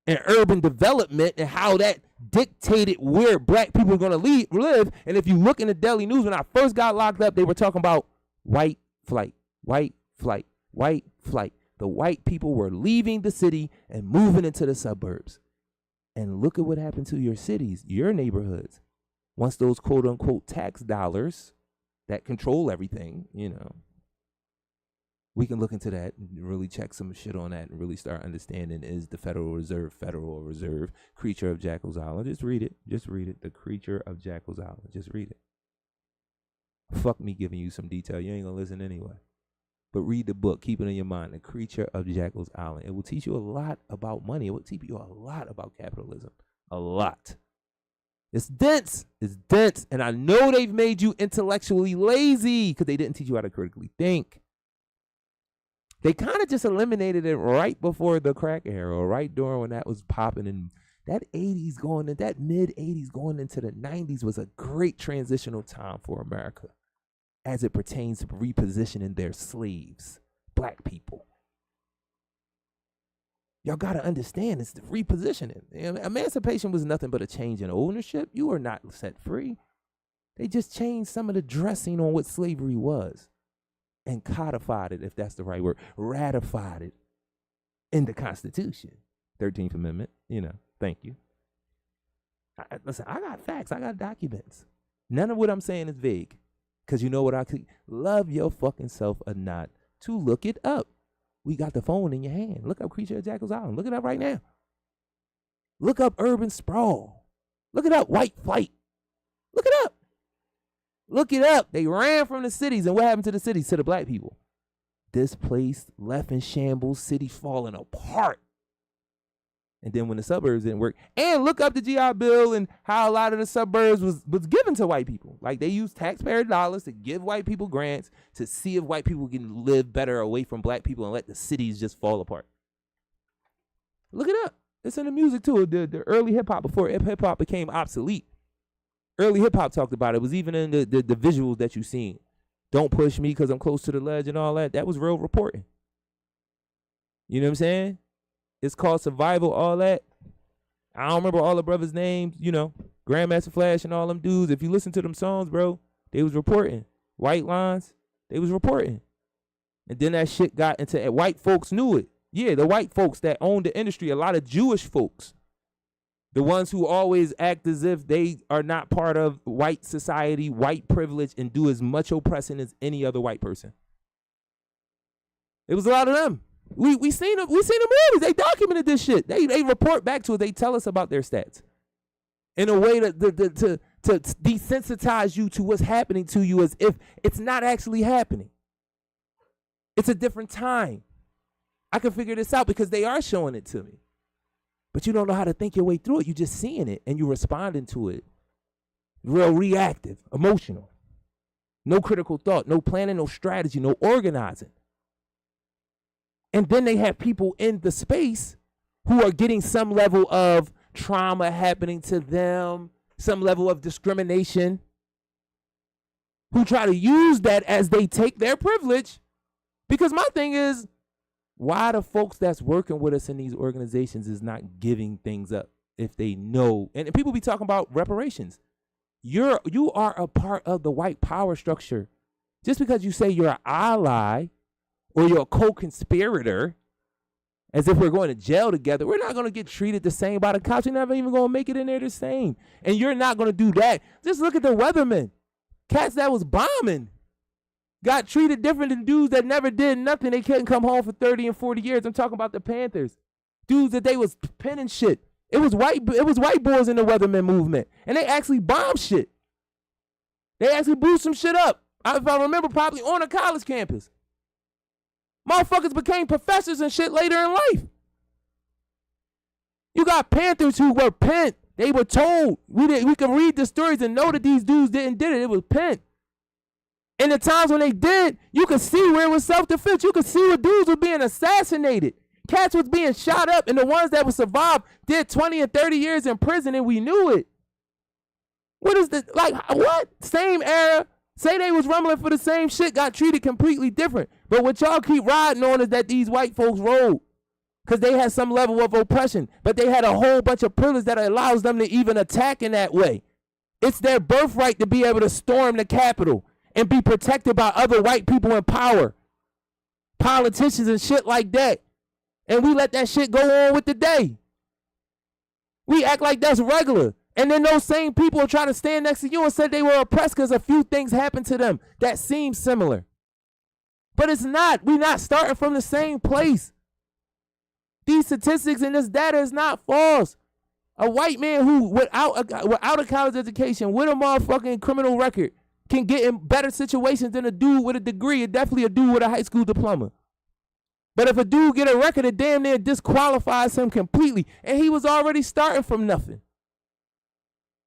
and urban development and how that dictated where black people are going to live. And if you look in the Daily News, when I first got locked up, they were talking about white flight, white flight, white flight. The white people were leaving the city and moving into the suburbs. And look at what happened to your cities, your neighborhoods. Once those quote unquote tax dollars that control everything, we can look into that and really check some shit on that and really start understanding, is the Federal Reserve creature of Jackal's Island. Just read it. The creature of Jackal's Island. Just read it. Fuck me giving you some detail. You ain't gonna listen anyway. But read the book. Keep it in your mind. The creature of Jackal's Island. It will teach you a lot about money. It will teach you a lot about capitalism. A lot. It's dense. And I know they've made you intellectually lazy because they didn't teach you how to critically think. They kind of just eliminated it right before the crack era, right during when that was popping. And that mid 80s going into the 90s was a great transitional time for America as it pertains to repositioning their slaves, black people. Y'all got to understand, it's the repositioning. Emancipation was nothing but a change in ownership. You were not set free. They just changed some of the dressing on what slavery was and codified it, if that's the right word, ratified it in the Constitution. 13th Amendment, thank you. Listen, I got facts. I got documents. None of what I'm saying is vague, because you know what I could love your fucking self or not to look it up. We got the phone in your hand. Look up Creature of Jackal's Island. Look it up right now. Look up urban sprawl. Look it up, white flight. Look it up. Look it up. They ran from the cities, and what happened to the cities? To the black people. Displaced, left in shambles, city falling apart. And then when the suburbs didn't work, and look up the GI Bill and how a lot of the suburbs was given to white people. Like they used taxpayer dollars to give white people grants to see if white people can live better away from black people and let the cities just fall apart. Look it up. It's in the music too. The early hip hop, before hip hop became obsolete. Early hip hop talked about it. It was even in the visuals that you seen. Don't push me because I'm close to the ledge and all that. That was real reporting. You know what I'm saying? It's called Survival, all that. I don't remember all the brothers' names, Grandmaster Flash and all them dudes. If you listen to them songs, bro, they was reporting. White lines, they was reporting. And then that shit got into it. White folks knew it. Yeah, the white folks that owned the industry, a lot of Jewish folks. The ones who always act as if they are not part of white society, white privilege, and do as much oppressing as any other white person. It was a lot of them. We seen them. We seen the movies. They documented this shit. They report back to us. They tell us about their stats in a way to to desensitize you to what's happening to you as if it's not actually happening. It's a different time. I can figure this out because they are showing it to me. But you don't know how to think your way through it. You're just seeing it and you're responding to it. Real reactive, emotional. No critical thought, no planning, no strategy, no organizing. And then they have people in the space who are getting some level of trauma happening to them, some level of discrimination, who try to use that as they take their privilege. Because my thing is, why the folks that's working with us in these organizations is not giving things up if they know? And people be talking about reparations. You are a part of the white power structure. Just because you say you're an ally or you're a co-conspirator, as if we're going to jail together, we're not going to get treated the same by the cops. You're never even going to make it in there the same. And you're not going to do that. Just look at the weathermen. Cats that was bombing got treated different than dudes that never did nothing. They couldn't come home for 30 and 40 years. I'm talking about the Panthers. Dudes that they was penning shit. It was white boys in the weatherman movement. And they actually bombed shit. They actually blew some shit up. If I remember properly, on a college campus. Motherfuckers became professors and shit later in life. You got Panthers who were pent. They were told. We can read the stories and know that these dudes did it. It was pent. And the times when they did, you could see where it was self-defense. You could see where dudes were being assassinated. Cats was being shot up, and the ones that would survive did 20 and 30 years in prison, and we knew it. What is the, like, what? Same era. Say they was rumbling for the same shit, got treated completely different. But what y'all keep riding on is that these white folks rolled because they had some level of oppression, but they had a whole bunch of privilege that allows them to even attack in that way. It's their birthright to be able to storm the Capitol and be protected by other white people in power, politicians and shit like that. And we let that shit go on with the day. We act like that's regular. And then those same people are trying to stand next to you and said they were oppressed because a few things happened to them that seem similar. But it's not. We're not starting from the same place. These statistics and this data is not false. A white man who, without a college education, with a motherfucking criminal record, can get in better situations than a dude with a degree, and definitely a dude with a high school diploma. But if a dude get a record, it damn near disqualifies him completely. And he was already starting from nothing.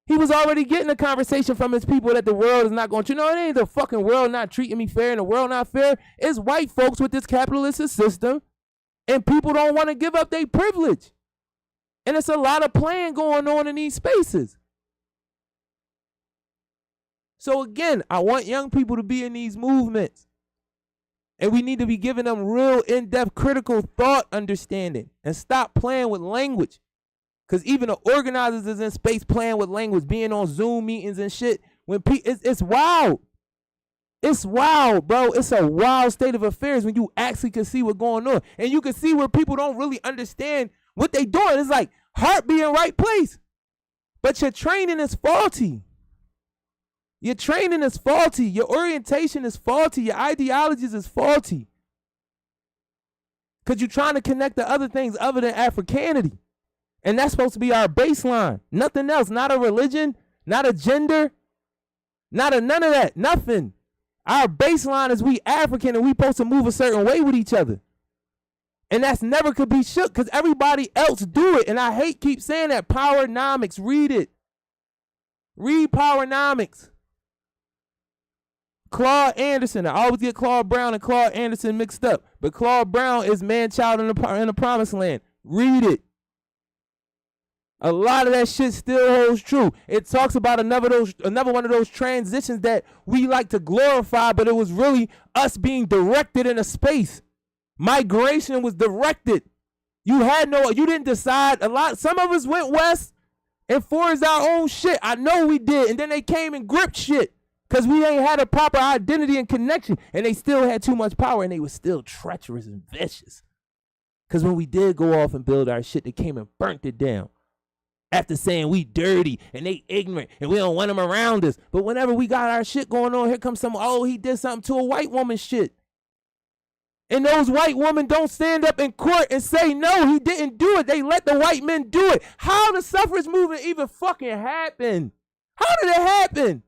He was already getting a conversation from his people that the world is not going to, it ain't the fucking world not treating me fair and the world not fair. It's white folks with this capitalist system, and people don't want to give up their privilege. And it's a lot of playing going on in these spaces. So again, I want young people to be in these movements. And we need to be giving them real in-depth critical thought understanding and stop playing with language. Because even the organizers is in space playing with language, being on Zoom meetings and shit. When it's wild. It's wild, bro. It's a wild state of affairs when you actually can see what's going on. And you can see where people don't really understand what they doing. It's like heart be in right place. But your training is faulty. Your training is faulty. Your orientation is faulty. Your ideologies is faulty. Because you're trying to connect to other things other than Africanity. And that's supposed to be our baseline. Nothing else. Not a religion, not a gender, none of that. Nothing. Our baseline is we African and we supposed to move a certain way with each other. And that's never could be shook because everybody else do it. And I hate keep saying that. Powernomics. Read it. Read Powernomics. Claude Anderson. I always get Claude Brown and Claude Anderson mixed up. But Claude Brown is man-child in the promised land. Read it. A lot of that shit still holds true. It talks about another one of those transitions that we like to glorify, but it was really us being directed in a space. Migration was directed. You didn't decide. Some of us went west and forged our own shit. I know we did. And then they came and gripped shit because we ain't had a proper identity and connection. And they still had too much power and they were still treacherous and vicious. Because when we did go off and build our shit, they came and burnt it down. After saying we dirty and they ignorant and we don't want them around us. But whenever we got our shit going on, here comes someone, he did something to a white woman shit. And those white women don't stand up in court and say, no, he didn't do it. They let the white men do it. How the suffrage movement even fucking happened? How did it happen?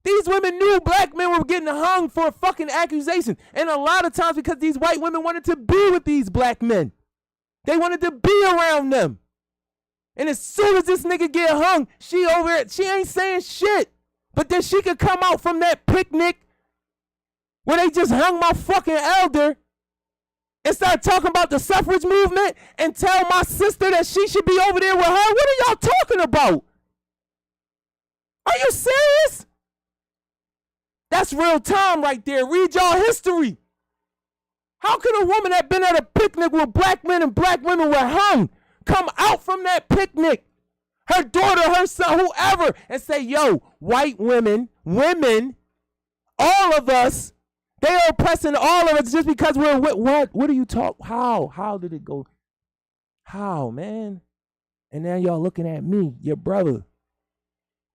These women knew black men were getting hung for fucking accusations. And a lot of times because these white women wanted to be with these black men. They wanted to be around them. And as soon as this nigga get hung, she over it, she ain't saying shit. But then she could come out from that picnic where they just hung my fucking elder and start talking about the suffrage movement and tell my sister that she should be over there with her. What are y'all talking about? Are you serious? That's real time right there. Read y'all history. How can a woman that been at a picnic with black men and black women were hung come out from that picnic, her daughter, her son, whoever, and say, yo, white women, all of us, they are oppressing all of us just because we're what? What are you talking? How did it go? How, man? And now y'all looking at me, your brother,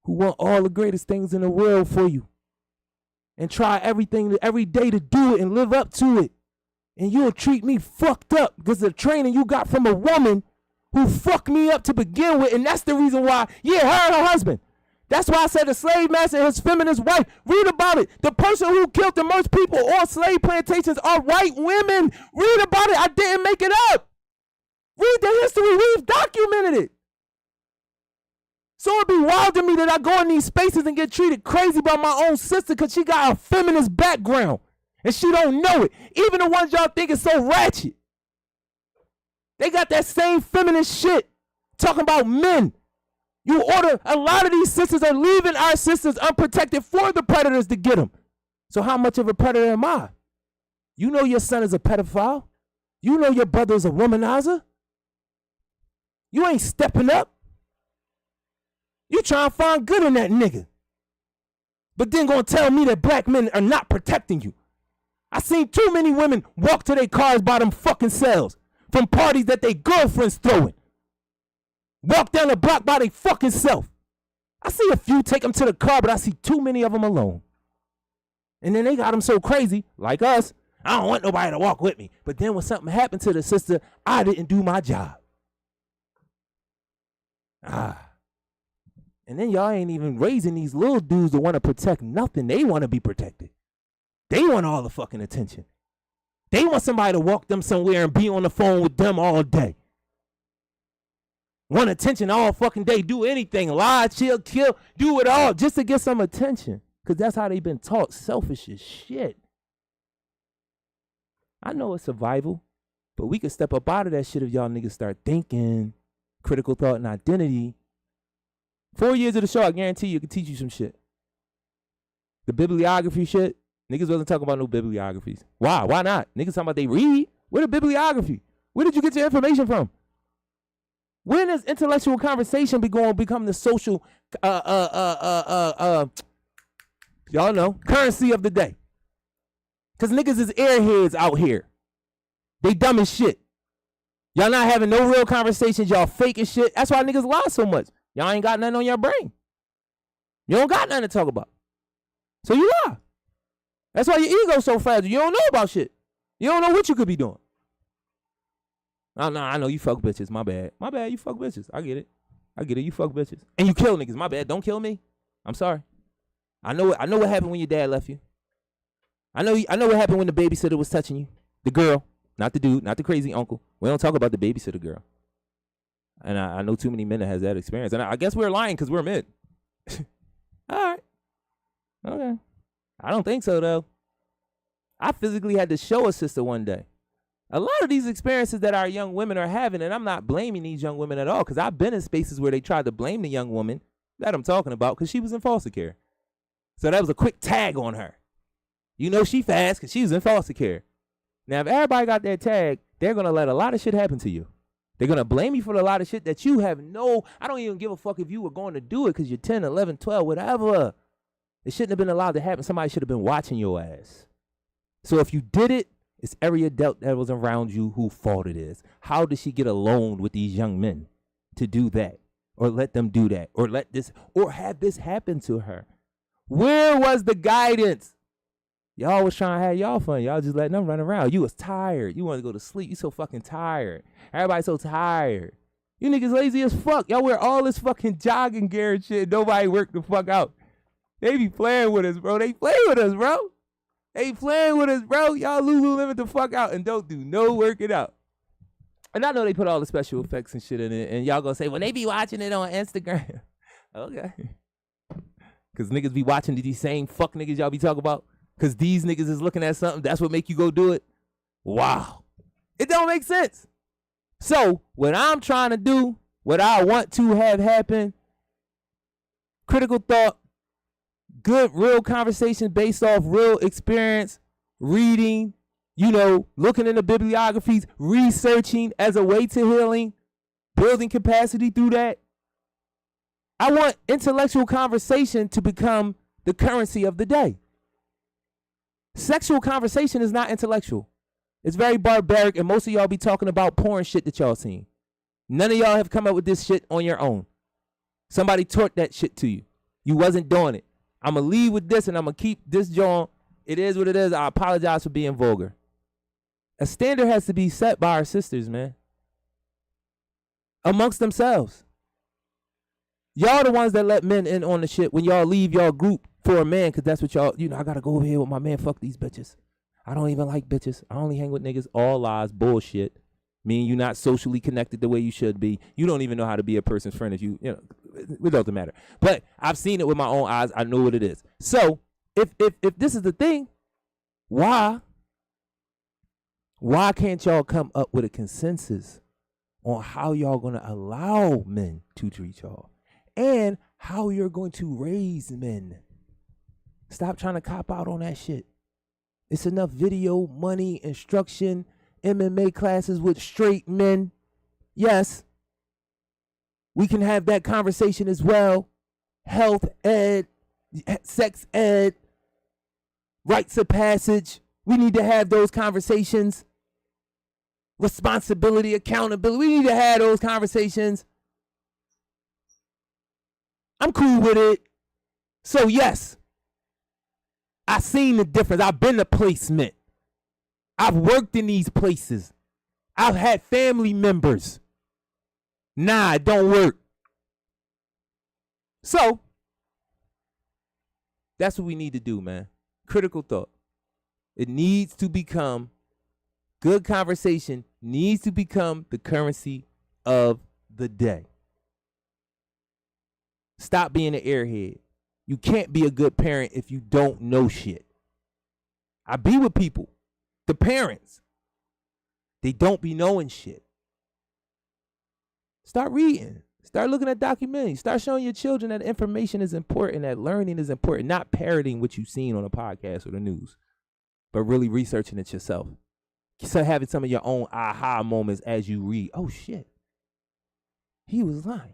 who want all the greatest things in the world for you and try everything every day to do it and live up to it. And you'll treat me fucked up because of the training you got from a woman who fucked me up to begin with. And that's the reason why, yeah, her and her husband. That's why I said the slave master and his feminist wife. Read about it. The person who killed the most people on slave plantations are white women. Read about it. I didn't make it up. Read the history. We've documented it. So it'd be wild to me that I go in these spaces and get treated crazy by my own sister because she got a feminist background and she don't know it. Even the ones y'all think is so ratchet. They got that same feminist shit talking about men. You order, a lot of these sisters are leaving our sisters unprotected for the predators to get them. So how much of a predator am I? You know your son is a pedophile. You know your brother is a womanizer. You ain't stepping up. You trying to find good in that nigga. But then gonna tell me that black men are not protecting you. I seen too many women walk to their cars by them fucking selves from parties that they girlfriends throwing. Walk down the block by their fucking self. I see a few take them to the car, but I see too many of them alone. And then they got them so crazy, like us, I don't want nobody to walk with me. But then when something happened to the sister, I didn't do my job. And then y'all ain't even raising these little dudes that want to protect nothing. They want to be protected. They want all the fucking attention. They want somebody to walk them somewhere and be on the phone with them all day. Want attention all fucking day. Do anything. Lie, chill, kill. Do it all just to get some attention. Because that's how they've been taught. Selfish as shit. I know it's survival. But we can step up out of that shit if y'all niggas start thinking. Critical thought and identity. 4 years of the show, I guarantee you, can teach you some shit. The bibliography shit, niggas wasn't talking about no bibliographies. Why? Why not? Niggas talking about they read. Where the bibliography? Where did you get your information from? When is intellectual conversation become the social, y'all know, currency of the day? Because niggas is airheads out here. They dumb as shit. Y'all not having no real conversations. Y'all fake as shit. That's why niggas lie so much. Y'all ain't got nothing on your brain. You don't got nothing to talk about. So you lie. That's why your ego's so fragile. You don't know about shit. You don't know what you could be doing. Oh, no, I know you fuck bitches. My bad. My bad, you fuck bitches. I get it. You fuck bitches. And you kill niggas. My bad. Don't kill me. I'm sorry. I know what happened when your dad left you. I know what happened when the babysitter was touching you. The girl. Not the dude. Not the crazy uncle. We don't talk about the babysitter girl. And I know too many men that has that experience. And I guess we're lying because we're men. All right. Okay. I don't think so, though. I physically had to show a sister one day. A lot of these experiences that our young women are having, and I'm not blaming these young women at all, because I've been in spaces where they tried to blame the young woman that I'm talking about because she was in foster care. So that was a quick tag on her. You know she fast because she was in foster care. Now, if everybody got that tag, they're going to let a lot of shit happen to you. They're going to blame you for a lot of shit that you have I don't even give a fuck if you were going to do it because you're 10, 11, 12, whatever. It shouldn't have been allowed to happen. Somebody should have been watching your ass. So if you did it, it's every adult that was around you whose fault it is. How did she get alone with these young men to do that? Or let them do that? Or have this happen to her? Where was the guidance? Y'all was trying to have y'all fun. Y'all just letting them run around. You was tired. You wanted to go to sleep. You so fucking tired. Everybody's so tired. You niggas lazy as fuck. Y'all wear all this fucking jogging gear and shit. Nobody work the fuck out. They be playing with us, bro. They play with us, bro. They playing with us, bro. Y'all Lululemon the fuck out and don't do no working out. And I know they put all the special effects and shit in it. And y'all gonna say, well, they be watching it on Instagram. Okay. Because niggas be watching these same fuck niggas y'all be talking about. Because these niggas is looking at something. That's what make you go do it. Wow. It don't make sense. So what I'm trying to do, what I want to have happen, critical thought, good real conversation based off real experience, reading, looking into bibliographies, researching as a way to healing, building capacity through that. I want intellectual conversation to become the currency of the day. Sexual conversation is not intellectual. It's very barbaric, and most of y'all be talking about porn shit that y'all seen. None of y'all have come up with this shit on your own. Somebody taught that shit to you. You wasn't doing it. I'm going to leave with this, and I'm going to keep this joint. It is what it is. I apologize for being vulgar. A standard has to be set by our sisters, man. Amongst themselves. Y'all the ones that let men in on the shit when y'all leave y'all group for a man, because that's what y'all, I got to go over here with my man. Fuck these bitches. I don't even like bitches. I only hang with niggas. All lies, bullshit. Meaning you're not socially connected the way you should be. You don't even know how to be a person's friend if it doesn't matter. But I've seen it with my own eyes. I know what it is. So if this is the thing, why can't y'all come up with a consensus on how y'all gonna allow men to treat y'all and how you're going to raise men? Stop trying to cop out on that shit. It's enough video, money, instruction, MMA classes with straight men. Yes, we can have that conversation as well. Health ed, sex ed, rites of passage. We need to have those conversations. Responsibility, accountability. We need to have those conversations. I'm cool with it. So yes, I seen the difference. I've been to placement. I've worked in these places. I've had family members. Nah, it don't work. So, that's what we need to do, man. Critical thought. It needs to become, good conversation needs to become the currency of the day. Stop being an airhead. You can't be a good parent if you don't know shit. I be with people, the parents. They don't be knowing shit. Start reading. Start looking at documentaries. Start showing your children that information is important, that learning is important, not parroting what you've seen on a podcast or the news, but really researching it yourself. Start having some of your own aha moments as you read. Oh, shit. He was lying.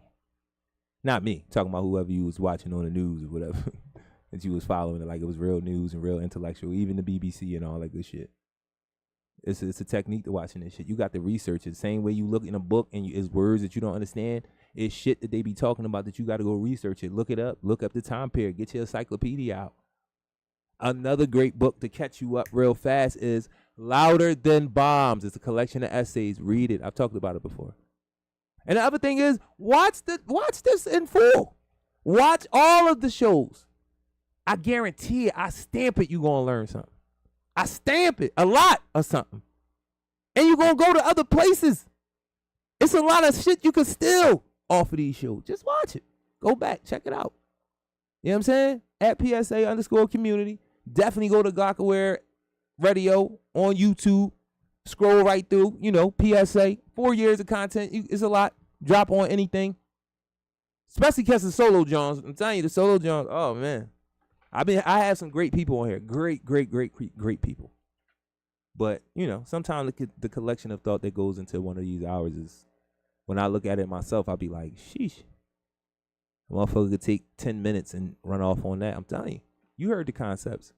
Not me, talking about whoever you was watching on the news or whatever, that you was following it like it was real news and real intellectual, even the BBC and all that good shit. It's a technique to watching this shit. You got to research it. The same way you look in a book and it's words that you don't understand. It's shit that they be talking about that you got to go research it. Look it up. Look up the time period. Get your encyclopedia out. Another great book to catch you up real fast is Louder Than Bombs. It's a collection of essays. Read it. I've talked about it before. And the other thing is, watch this in full. Watch all of the shows. I guarantee it. I stamp it. You gonna learn something. I stamp it. A lot of something. And you're gonna go to other places. It's a lot of shit you can steal off of these shows. Just watch it. Go back. Check it out. You know what I'm saying? At PSA_community. Definitely go to Glockaware Radio on YouTube. Scroll right through, PSA, 4 years of content. It's a lot. Drop on anything. Especially because of Solo Jones. I'm telling you, the Solo Jones, oh man. I have some great people on here. Great people. But, sometimes the collection of thought that goes into one of these hours is, when I look at it myself, I'll be like, sheesh. A motherfucker could take 10 minutes and run off on that. I'm telling you. You heard the concepts.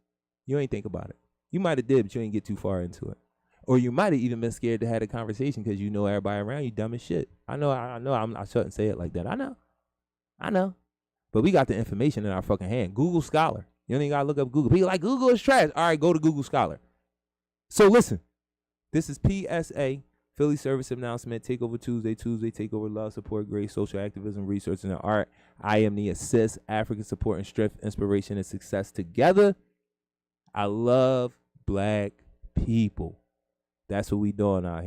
You ain't think about it. You might have did, but you ain't get too far into it. Or you might have even been scared to have a conversation because you know everybody around you dumb as shit. I know. I shouldn't say it like that. I know. But we got the information in our fucking hand. Google Scholar. You don't even gotta look up Google. People like Google is trash. All right, go to Google Scholar. So listen, this is PSA Philly service announcement, Takeover Tuesday, Takeover Love, Support, Grace, Social Activism, Research, and the Art. I am the assist, African support and strength, inspiration, and success together. I love black people. That's what we doing out here.